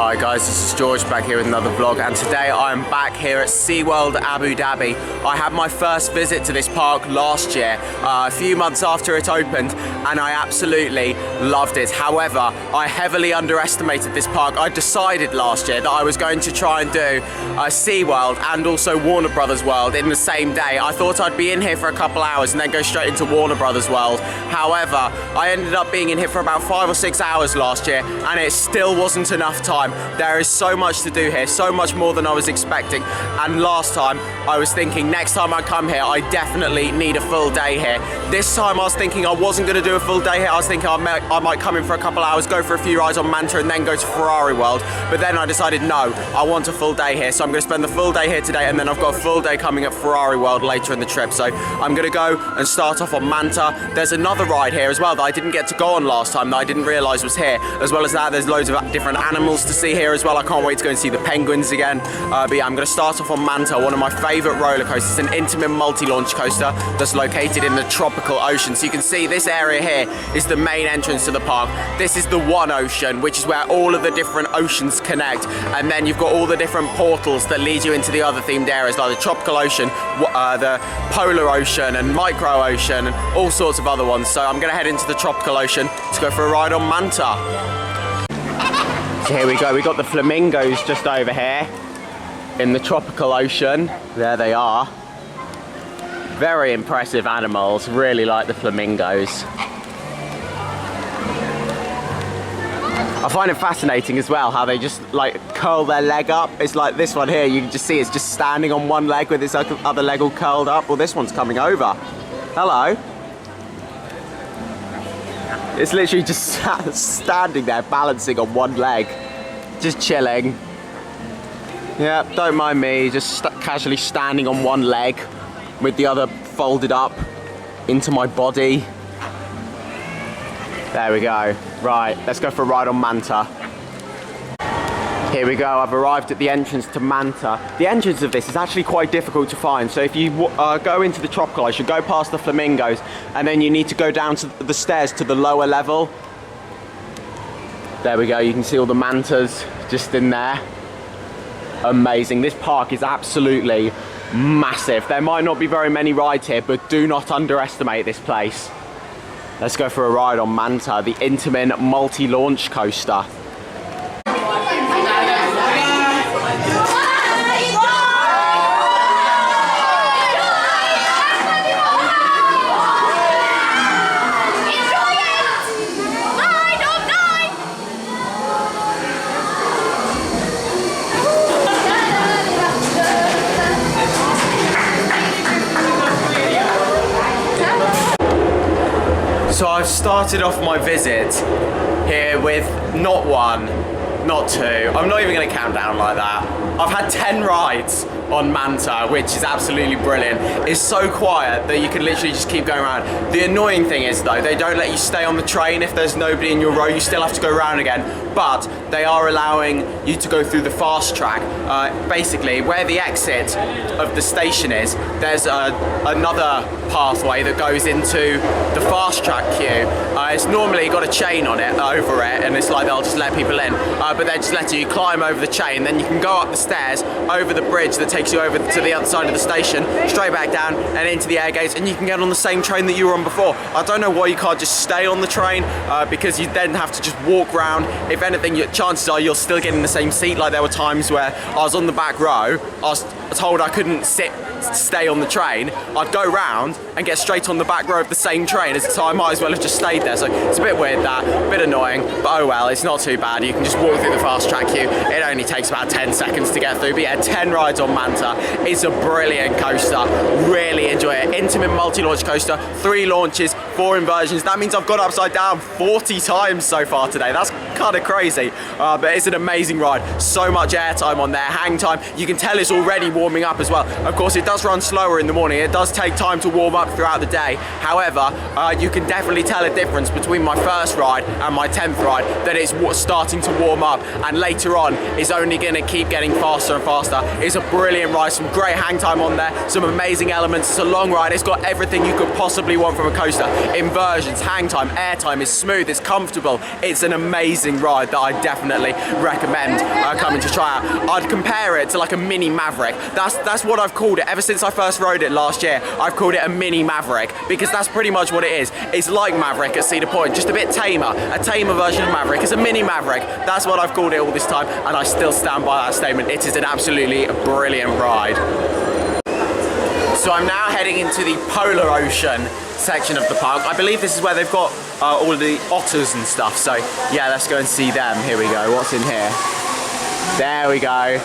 Hi guys, this is George back here with another vlog, and today I am back here at SeaWorld Abu Dhabi. I had my first visit to this park last year, a few months after it opened, and I absolutely loved it. However, I heavily underestimated this park. I decided last year that I was going to try and do SeaWorld and also Warner Brothers World in the same day. I thought I'd be in here for a couple hours and then go straight into Warner Brothers World. However, I ended up being in here for about 5 or 6 hours last year, and it still wasn't enough time. There is so much to do here, so much more than I was expecting, and last time I was thinking next time I come here I definitely need a full day here. This time I was thinking I wasn't going to do a full day here. I was thinking I might come in for a couple hours, go for a few rides on Manta and then go to Ferrari World, but then I decided no, I want a full day here, so I'm going to spend the full day here today, and then I've got a full day coming at Ferrari World later in the trip. So I'm going to go and start off on Manta. There's another ride here as well that I didn't get to go on last time that I didn't realise was here. As well as that, there's loads of different animals to see here as well. I can't wait to go and see the penguins again. But yeah, I'm going to start off on Manta, one of my favourite roller coasters, an intimate multi-launch coaster that's located in the tropical ocean. So you can see this area here is the main entrance to the park. This is the one ocean, which is where all of the different oceans connect, and then you've got all the different portals that lead you into the other themed areas like the tropical ocean, the polar ocean and micro ocean and all sorts of other ones. So I'm going to head into the tropical ocean to go for a ride on Manta. So here we go, we got the flamingos just over here in the tropical ocean. There they are. Very impressive animals, really like the flamingos. I find it fascinating as well how they just like curl their leg up. It's like this one here, you can just see it's just standing on one leg with its other leg all curled up. Well, this one's coming over. Hello. It's literally just standing there balancing on one leg, just chilling. Yeah, don't mind me, just casually standing on one leg with the other folded up into my body. There we go. Right, let's go for a ride on Manta. Here we go, I've arrived at the entrance to Manta. The entrance of this is actually quite difficult to find, so if you go into the tropical ocean, go past the flamingos, and then you need to go down to the stairs to the lower level. There we go, you can see all the mantas just in there. Amazing, this park is absolutely massive. There might not be very many rides here, but do not underestimate this place. Let's go for a ride on Manta, the intimate multi-launch coaster. So I've started off my visit here with not one, not two, I'm not even going to count down like that. I've had 10 rides on Manta, which is absolutely brilliant. It's so quiet that you can literally just keep going around. The annoying thing is though, they don't let you stay on the train if there's nobody in your row. You still have to go around again, but they are allowing you to go through the fast track. Basically, where the exit of the station is, there's another pathway that goes into the fast track queue. It's normally got a chain on it, over it, and it's like they'll just let people in, but they're just letting you climb over the chain, then you can go up the stairs, over the bridge that takes you over to the other side of the station, straight back down and into the air gates, and you can get on the same train that you were on before. I don't know why you can't just stay on the train, because you then have to just walk around. If anything, chances are you'll still get in the same seat. Like there were times where I was on the back row, I was told I couldn't stay on the train. I'd go round and get straight on the back row of the same train, so I might as well have just stayed there. So it's a bit weird, that, a bit annoying, but oh well, it's not too bad. You can just walk through the fast track queue. It only takes about 10 seconds to get through. But yeah, 10 rides on Manta. It's a brilliant coaster, really enjoy it. Intimate multi-launch coaster, 3 launches, 4 inversions. That means I've gone upside down 40 times so far today. That's kind of crazy, but it's an amazing ride. So much airtime on there, hang time. You can tell it's already warm warming up as well. Of course, it does run slower in the morning. It does take time to warm up throughout the day. However, you can definitely tell a difference between my first ride and my 10th ride, that it's starting to warm up, and later on is only going to keep getting faster and faster. It's a brilliant ride, some great hang time on there, some amazing elements. It's a long ride. It's got everything you could possibly want from a coaster. Inversions, hang time, air time, is smooth, it's comfortable. It's an amazing ride that I definitely recommend coming to try out. I'd compare it to like a mini Maverick. That's what I've called it ever since I first rode it last year. I've called it a mini Maverick because that's pretty much what it is. It's like Maverick at Cedar Point, just a bit tamer, a tamer version of Maverick. It's a mini Maverick. That's what I've called it all this time, and I still stand by that statement. It is an absolutely brilliant ride. So I'm now heading into the Polar Ocean section of the park. I believe this is where they've got all of the otters and stuff. So yeah, let's go and see them. Here we go. What's in here? There we go.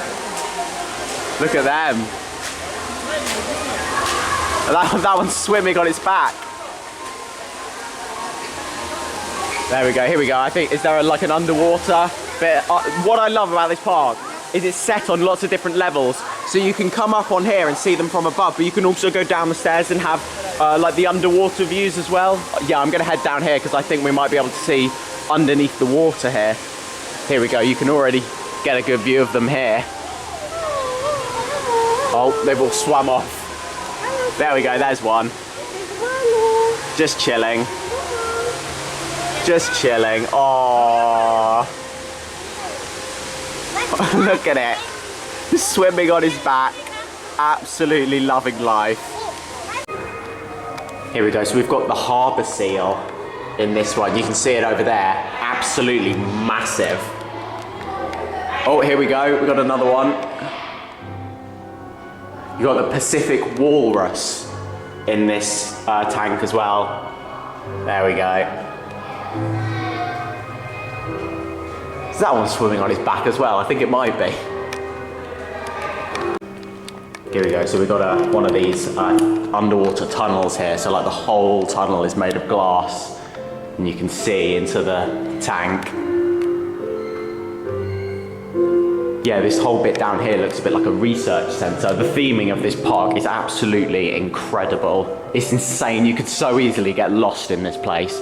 Look at them. That one's swimming on its back. There we go. Here we go. I think, is there like an underwater bit? What I love about this park is it's set on lots of different levels, so you can come up on here and see them from above, but you can also go down the stairs and have like the underwater views as well. Yeah, I'm gonna head down here because I think we might be able to see underneath the water here. Here we go, you can already get a good view of them here. Oh, they've all swum off. There we go, there's one. Just chilling. Just chilling. Aww. Look at it, swimming on his back, absolutely loving life. Here we go, so we've got the harbour seal in this one. You can see it over there, absolutely massive. Oh, here we go, we've got another one. You've got the Pacific walrus in this tank as well. There we go. Is that one swimming on his back as well? I think it might be. Here we go, so we've got one of these underwater tunnels here. So like the whole tunnel is made of glass and you can see into the tank. Yeah, this whole bit down here looks a bit like a research centre. The theming of this park is absolutely incredible. It's insane, you could so easily get lost in this place.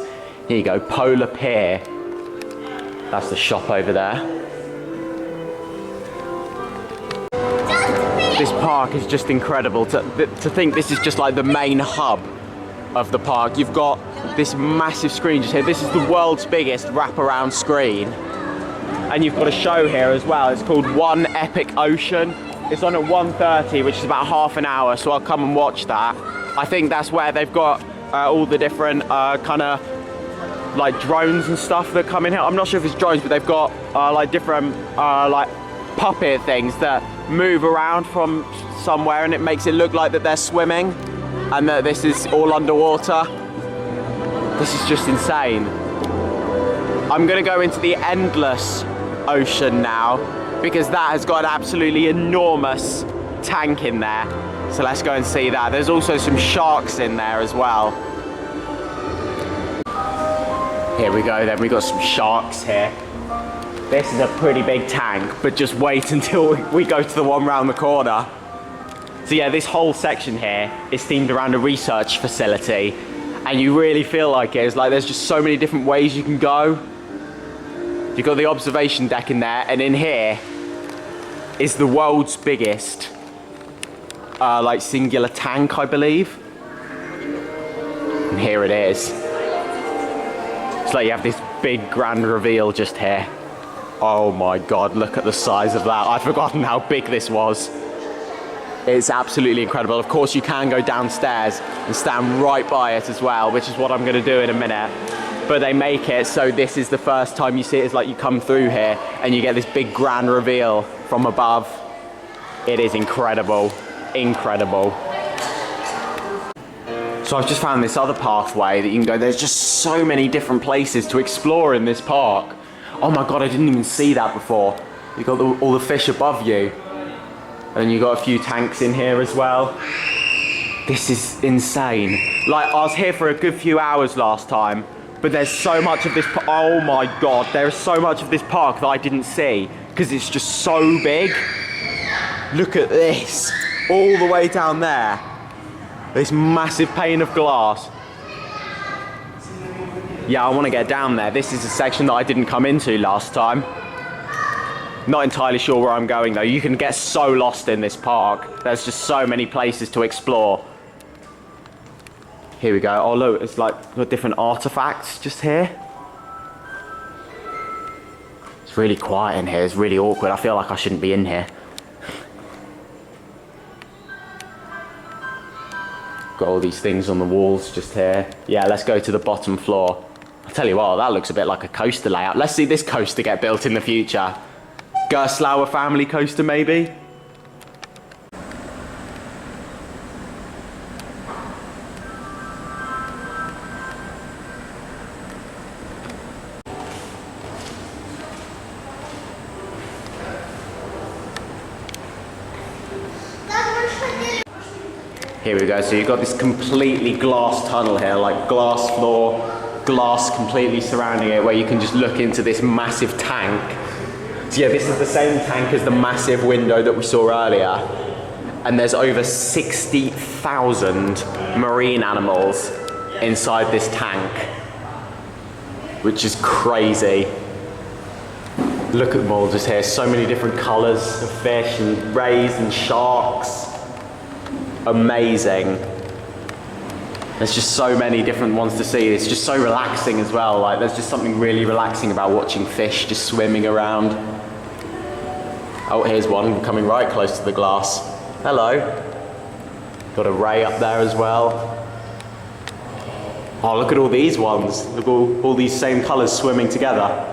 Here you go, Polar Pier. That's the shop over there. This park is just incredible. To think this is just like the main hub of the park. You've got this massive screen just here. This is the world's biggest wraparound screen. And you've got a show here as well. It's called One Epic Ocean. It's on at 1:30, which is about half an hour, so I'll come and watch that. I think that's where they've got all the different kind of like drones and stuff that come in here. I'm not sure if it's drones, but they've got like different like puppet things that move around from somewhere, and it makes it look like that they're swimming and that this is all underwater. This is just insane. I'm gonna go into the endless ocean now because that has got an absolutely enormous tank in there. So let's go and see that. There's also some sharks in there as well. Here we go then, we got some sharks here. This is a pretty big tank, but just wait until we go to the one round the corner. So yeah, this whole section here is themed around a research facility, and you really feel like it. It's like there's just so many different ways you can go. You've got the observation deck in there, and in here is the world's biggest like singular tank, I believe. And here it is. It's like you have this big grand reveal just here. Oh my God, look at the size of that. I'd forgotten how big this was. It's absolutely incredible. Of course, you can go downstairs and stand right by it as well, which is what I'm gonna do in a minute. But they make it so this is the first time you see it. It's like you come through here and you get this big grand reveal from above. It is incredible, incredible. So I've just found this other pathway that you can go. There's just so many different places to explore in this park. Oh my God, I didn't even see that before. You've got all the fish above you. And you've got a few tanks in here as well. This is insane. Like, I was here for a good few hours last time, but there's so much of this, oh my God, there is so much of this park that I didn't see because it's just so big. Look at this. all the way down there. This massive pane of glass. Yeah, I want to get down there. This is a section that I didn't come into last time. Not entirely sure where I'm going though. You can get so lost in this park. There's just so many places to explore. Here we go. Oh look, it's like got different artifacts just here. It's really quiet in here. It's really awkward. I feel like I shouldn't be in here. Got all these things on the walls just here. Yeah, let's go to the bottom floor. I'll tell you what, that looks a bit like a coaster layout. Let's see this coaster get built in the future. Gerstlauer family coaster maybe? Here we go, so you've got this completely glass tunnel here, like glass floor, glass completely surrounding it, where you can just look into this massive tank. So yeah, this is the same tank as the massive window that we saw earlier. And there's over 60,000 marine animals inside this tank, which is crazy. Look at them all just here, so many different colors of fish and rays and sharks. Amazing. There's just so many different ones to see. It's just so relaxing as well. Like there's just something really relaxing about watching fish just swimming around. Oh, here's one coming right close to the glass. Hello. Got a ray up there as well. Oh, look at all these ones. Look at all these same colors swimming together.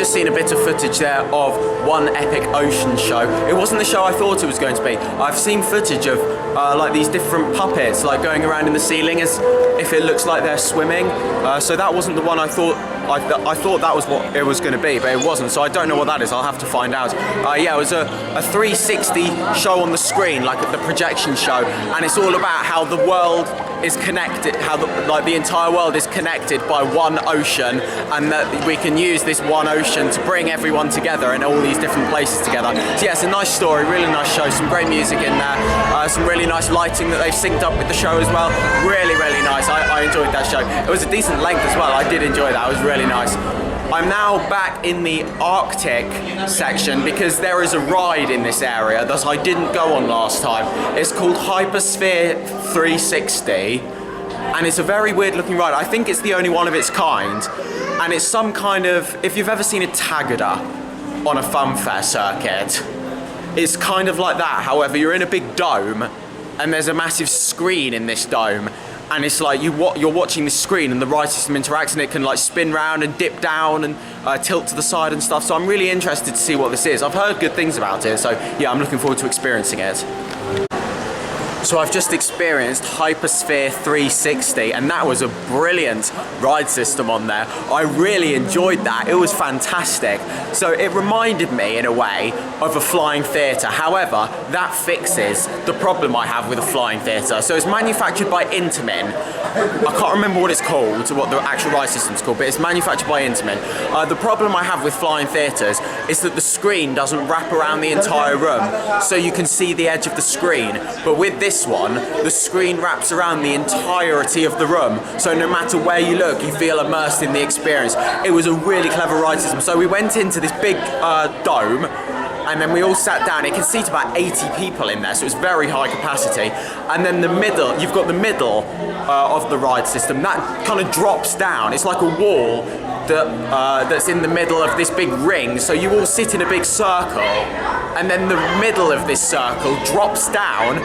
Seen a bit of footage there of one epic ocean show. It wasn't the show I thought it was going to be. I've seen footage of like these different puppets like going around in the ceiling as if it looks like they're swimming. So that wasn't the one I thought. I thought that was what it was going to be, but it wasn't. So I don't know what that is. I'll have to find out. Yeah, it was a 360 show on the screen, like the projection show, and it's all about how the world is connected, how the entire world is connected by one ocean, and that we can use this one ocean to bring everyone together in all these different places together. So yeah, it's a nice story, really nice show, some great music in there, some really nice lighting that they've synced up with the show as well. Really, really nice. I enjoyed that show. It was a decent length as well. I did enjoy that. It was really nice. I'm now back in the Arctic section because there is a ride in this area that I didn't go on last time. It's called Hypersphere 360, and it's a very weird looking ride. I think it's the only one of its kind, and it's some kind of, if you've ever seen a Tagada on a funfair circuit, it's kind of like that. However, you're in a big dome and there's a massive screen in this dome, and it's like you're watching this screen and the ride system interacts, and it can like spin round and dip down and tilt to the side and stuff. So I'm really interested to see what this is. I've heard good things about it, so yeah, I'm looking forward to experiencing it. So I've just experienced Hypersphere 360, and that was a brilliant ride system on there. I really enjoyed that. It was fantastic. So it reminded me in a way of a flying theatre. However, that fixes the problem I have with a flying theatre. So it's manufactured by Intamin. I can't remember what it's called, what the actual ride system's called, but it's manufactured by Intamin. The problem I have with flying theatres is that the screen doesn't wrap around the entire room, so you can see the edge of the screen. But with this one, the screen wraps around the entirety of the room, so no matter where you look, you feel immersed in the experience. It was a really clever ride system. So we went into this big dome, and then we all sat down. It can seat about 80 people in there, so it's very high capacity. And then you've got the middle of the ride system that kind of drops down. It's like a wall that's in the middle of this big ring, so you all sit in a big circle, and then the middle of this circle drops down,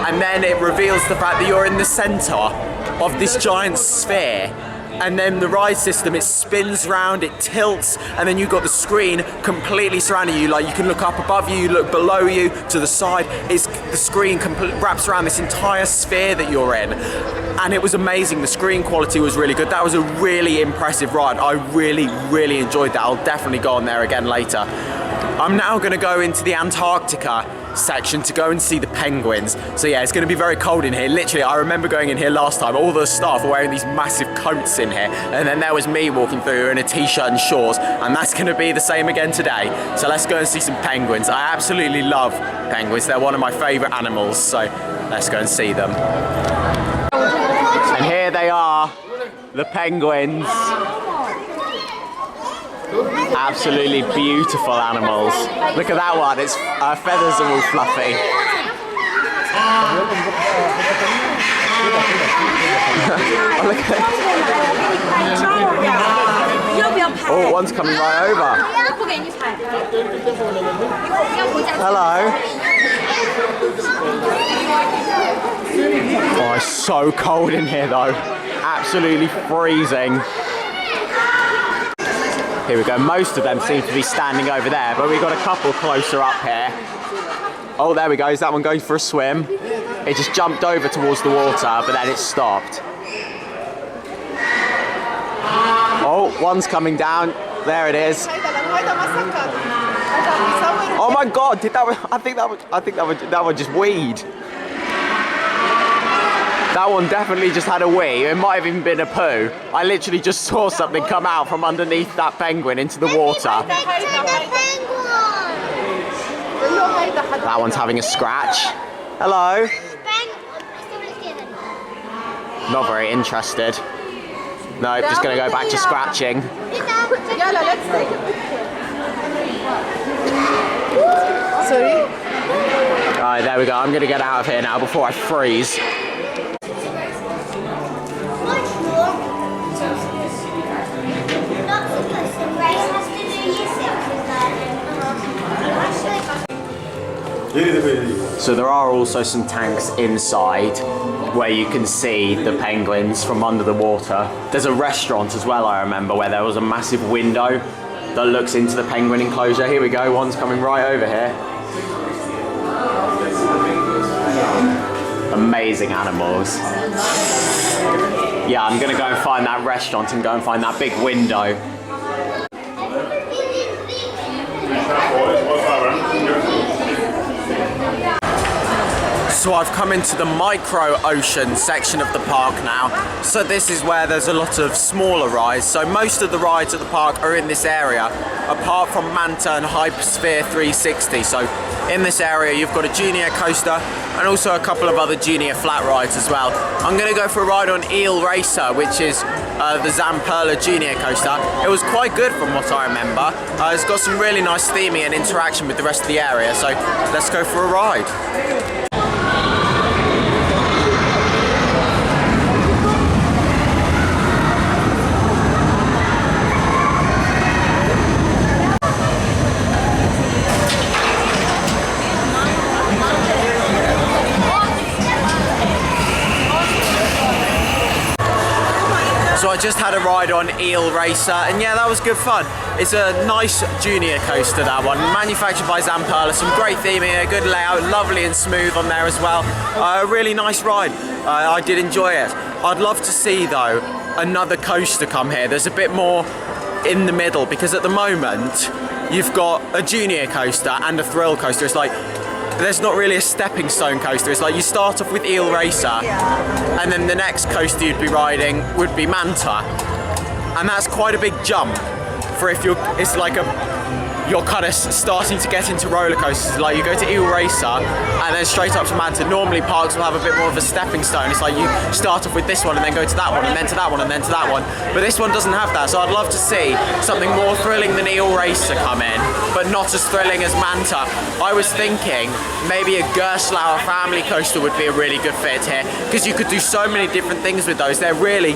and then it reveals the fact that you're in the center of this giant sphere. And then the ride system, it spins round, it tilts, and then you've got the screen completely surrounding you. Like, you can look up above you, you look below you, to the side. The screen wraps around this entire sphere that you're in. And it was amazing. The screen quality was really good. That was a really impressive ride. I really, really enjoyed that. I'll definitely go on there again later. I'm now going to go into the Antarctica section to go and see the penguins. So yeah, it's going to be very cold in here. Literally, I remember going in here last time, all the staff were wearing these massive coats in here, and then there was me walking through in a t-shirt and shorts, and that's going to be the same again today. So let's go and see some penguins. I absolutely love penguins. They're one of my favourite animals, so let's go and see them. And here they are, the penguins. Absolutely beautiful animals. Look at that one, its feathers are all fluffy. Oh, look at it. Oh, one's coming right over. Hello. Oh, it's so cold in here though. Absolutely freezing. Here we go, most of them seem to be standing over there, but we've got a couple closer up here. Oh, there we go, is that one going for a swim? It just jumped over towards the water, but then it stopped. Oh, one's coming down. There it is. Oh my God! I think that one just weed. That one definitely just had a wee. It might have even been a poo. I literally just saw something come out from underneath that penguin into the water. That one's having a scratch. Hello. Not very interested. No, just going to go back to scratching. Sorry? Alright, there we go. I'm going to get out of here now before I freeze. So there are also some tanks inside where you can see the penguins from under the water. There's a restaurant as well, I remember, where there was a massive window that looks into the penguin enclosure. Here we go, one's coming right over here. Amazing animals. Yeah, I'm gonna go and find that restaurant and go and find that big window. So I've come into the micro ocean section of the park now. So this is where there's a lot of smaller rides. So most of the rides at the park are in this area, apart from Manta and Hypersphere 360. So in this area you've got a junior coaster and also a couple of other junior flat rides as well. I'm going to go for a ride on Eel Racer, which is the Zamperla junior coaster. It was quite good from what I remember. It's got some really nice theming and interaction with the rest of the area. So let's go for a ride. So I just had a ride on Eel Racer, and yeah, that was good fun. It's a nice junior coaster, that one, manufactured by Zamperla. Some great theming, a good layout, lovely and smooth on there as well. A really nice ride. I did enjoy it. I'd love to see though another coaster come here. There's a bit more in the middle, because at the moment you've got a junior coaster and a thrill coaster. It's like there's not really a stepping stone coaster. It's like you start off with Eel Racer, and then the next coaster you'd be riding would be Manta, and that's quite a big jump for if you're. It's like you're kind of starting to get into roller coasters. Like you go to Eel Racer and then straight up to Manta. Normally parks will have a bit more of a stepping stone. It's like you start off with this one and then go to that one and then to that one and then to that one. But this one doesn't have that, so I'd love to see something more thrilling than Eel Racer come in, but not as thrilling as Manta. I was thinking maybe a Gerstlauer family coaster would be a really good fit here, because you could do so many different things with those. They're really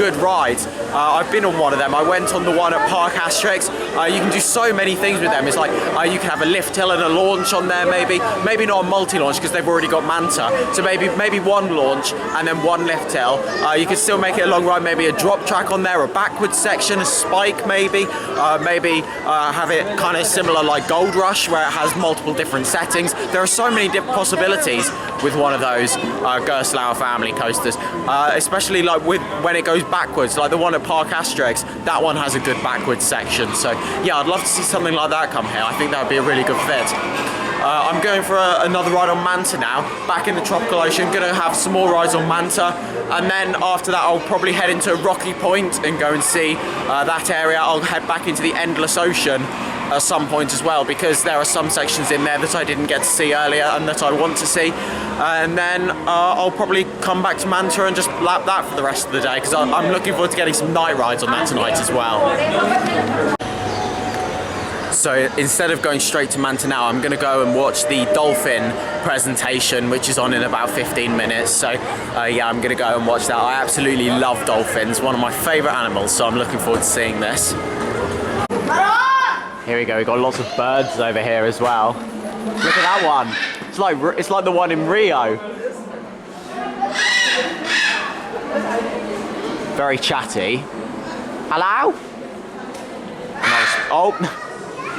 good rides. I've been on one of them. I went on the one at Park Asterix. You can do so many things with them. It's like you can have a lift hill and a launch on there, maybe not a multi-launch because they've already got Manta. So maybe one launch and then one lift hill. You could still make it a long ride, maybe a drop track on there, a backwards section, a spike maybe. Have it kind of similar like Gold Rush where it has multiple different settings. There are so many different possibilities with one of those Gerstlauer family coasters, especially like when it goes backwards, like the one at Park Asterix. That one has a good backwards section. So yeah, I'd love to see something like that come here. I think that would be a really good fit. I'm going for another ride on Manta now, back in the tropical ocean. Gonna have some more rides on Manta, and then after that I'll probably head into Rocky Point and go and see that area. I'll head back into the Endless Ocean at some point as well, because there are some sections in there that I didn't get to see earlier and that I want to see. And then I'll probably come back to Manta and just lap that for the rest of the day, because I'm looking forward to getting some night rides on that tonight as well. So instead of going straight to Manta now, I'm going to go and watch the dolphin presentation, which is on in about 15 minutes. So yeah, I'm going to go and watch that. I absolutely love dolphins, one of my favourite animals, so I'm looking forward to seeing this. Here we go, we've got lots of birds over here as well. Look at that one. It's like the one in Rio. Very chatty. Hello? Oh.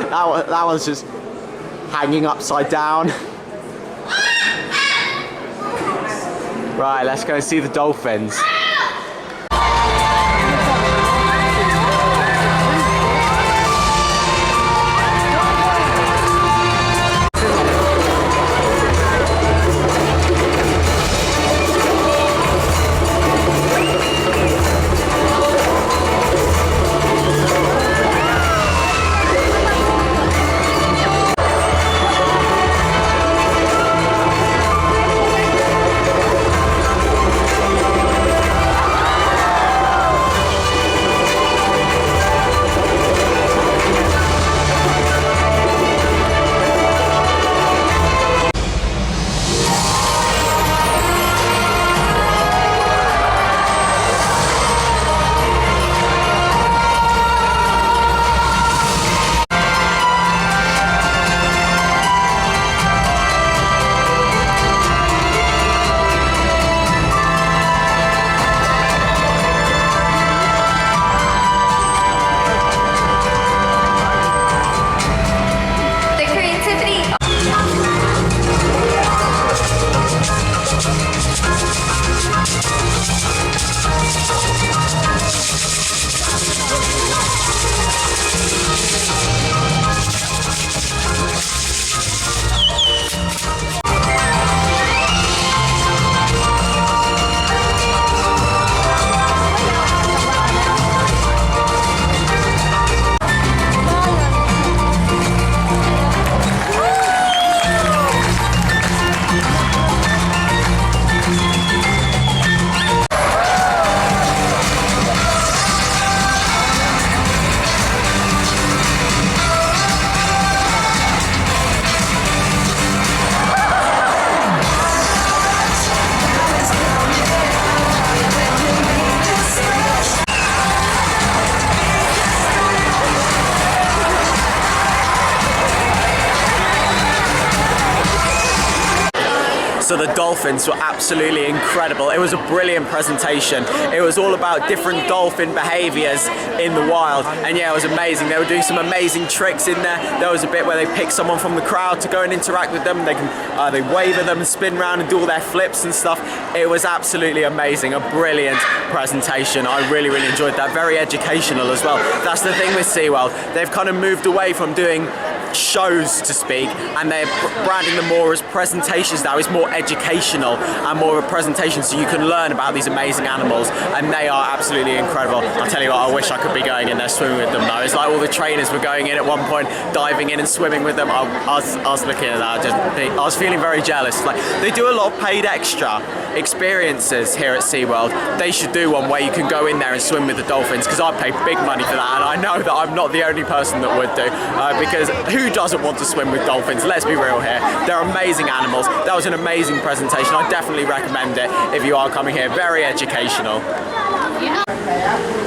That one's just hanging upside down. Right, let's go and see the dolphins. So the dolphins were absolutely incredible. It was a brilliant presentation. It was all about different dolphin behaviors in the wild, and yeah, it was amazing. They were doing some amazing tricks in there. There was a bit where they pick someone from the crowd to go and interact with them, and they wave at them and spin around and do all their flips and stuff. It was absolutely amazing. A brilliant presentation. I really enjoyed that. Very educational as well. That's the thing with SeaWorld. They've kind of moved away from doing shows to speak, and they're branding them more as presentations now. It's more educational and more of a presentation, so you can learn about these amazing animals, and they are absolutely incredible. I'll tell you what, I wish I could be going in there swimming with them though. It's like all the trainers were going in at one point, diving in and swimming with them. I was looking at that, I was feeling very jealous. Like, they do a lot of paid extra experiences here at SeaWorld. They should do one where you can go in there and swim with the dolphins, because I paid big money for that, and I know that I'm not the only person that would do, because who doesn't want to swim with dolphins? Let's be real here. They're amazing animals. That was an amazing presentation. I definitely recommend it if you are coming here. Very educational.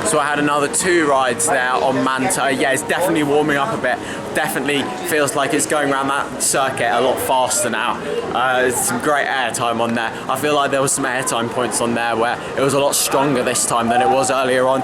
So I had another 2 rides there on Manta. Yeah, it's definitely warming up a bit. Definitely feels like it's going around that circuit a lot faster now. There's some great airtime on there. I feel like there was some airtime points on there where it was a lot stronger this time than it was earlier on,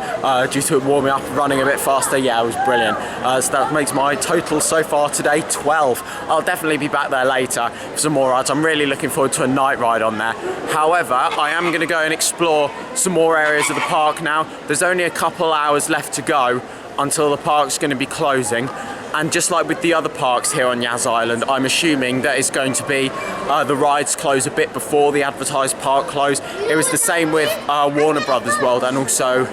due to it warming up and running a bit faster. Yeah, it was brilliant. So that makes my total so far today 12. I'll definitely be back there later for some more rides. I'm really looking forward to a night ride on there. However, I am going to go and explore some more areas of the park now. There's only a couple hours left to go until the park's going to be closing, and just like with the other parks here on Yas Island, I'm assuming that it's going to be the rides close a bit before the advertised park close. It was the same with Warner Brothers World and also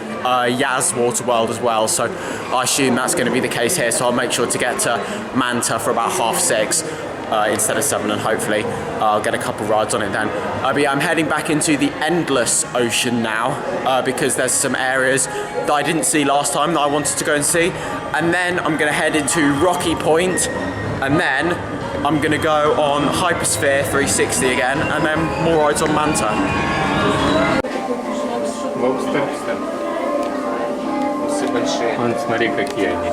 Yas Water World as well, so I assume that's going to be the case here, so I'll make sure to get to Manta for about 6:30 instead of 7, and hopefully I'll get a couple rides on it then. But yeah, I'm heading back into the endless ocean now, because there's some areas that I didn't see last time that I wanted to go and see, and then I'm going to head into Rocky Point, and then I'm going to go on Hypersphere 360 again, and then more rides on Manta. Смотри, какие они.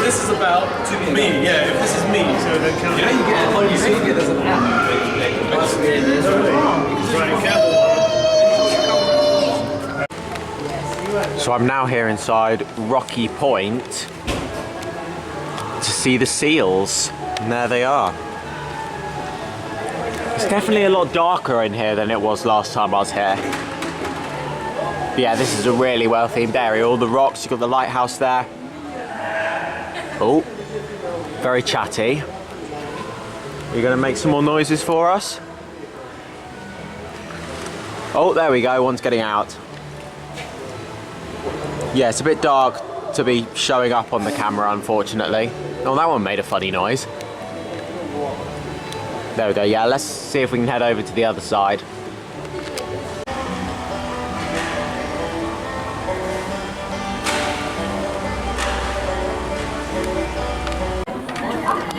This is about to me, yeah. If this is me, so then can you get on you see it as an app. So I'm now here inside Rocky Point to see the seals, and there they are. It's definitely a lot darker in here than it was last time I was here. But yeah, this is a really well themed area. All the rocks, you've got the lighthouse there. Oh, very chatty. You're gonna make some more noises for us? Oh, there we go, one's getting out. Yeah, it's a bit dark to be showing up on the camera, unfortunately. Oh, that one made a funny noise. There we go, yeah, let's see if we can head over to the other side.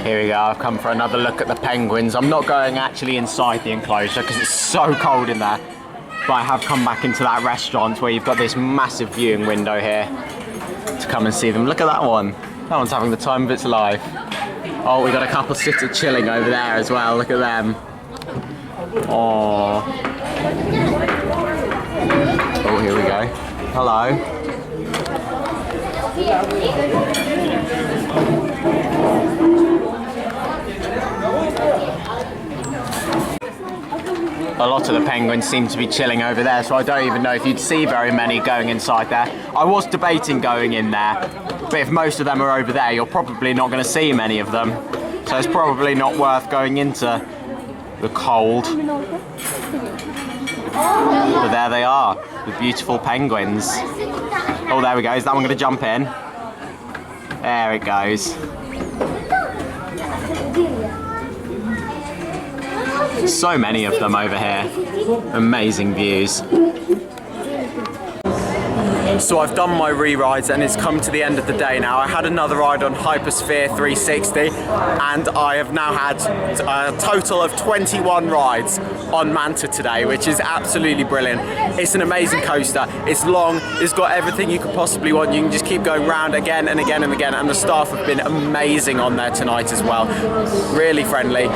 Here we go, I've come for another look at the penguins. I'm not going actually inside the enclosure because it's so cold in there. But I have come back into that restaurant where you've got this massive viewing window here to come and see them. Look at that one. That one's having the time of its life. Oh, we got a couple sitting chilling over there as well. Look at them. Oh. Oh, here we go. Hello. A lot of the penguins seem to be chilling over there, so I don't even know if you'd see very many going inside there. I was debating going in there, but if most of them are over there, you're probably not going to see many of them. So it's probably not worth going into the cold. But there they are, the beautiful penguins. Oh, there we go. Is that one going to jump in? There it goes. So many of them over here. Amazing views. So I've done my re-rides and it's come to the end of the day now. I had another ride on Hypersphere 360 and I have now had a total of 21 rides on Manta today, which is absolutely brilliant. It's an amazing coaster. It's long, it's got everything you could possibly want. You can just keep going round again and again and again, and the staff have been amazing on there tonight as well. Really friendly,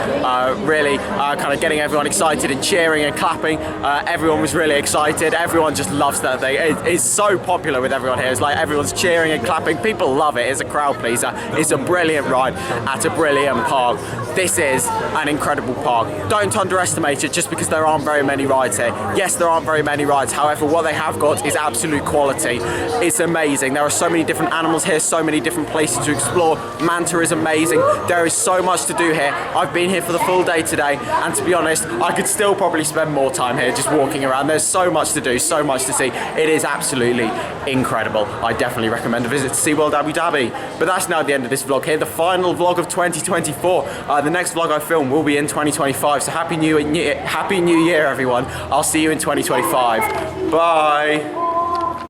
really kind of getting everyone excited and cheering and clapping. Everyone was really excited. Everyone just loves that thing. It's so popular popular with everyone here. It's like everyone's cheering and clapping. People love it. It's a crowd pleaser. It's a brilliant ride at a brilliant park. This is an incredible park. Don't underestimate it just because there aren't very many rides here. Yes, there aren't very many rides. However, what they have got is absolute quality. It's amazing. There are so many different animals here, so many different places to explore. Manta is amazing. There is so much to do here. I've been here for the full day today, and to be honest, I could still probably spend more time here just walking around. There's so much to do, so much to see. It is absolutely incredible. I definitely recommend a visit to SeaWorld Abu Dhabi. But that's now the end of this vlog here, the final vlog of 2024. The next vlog I film will be in 2025, so Happy New Year, everyone. I'll see you in 2025. Bye.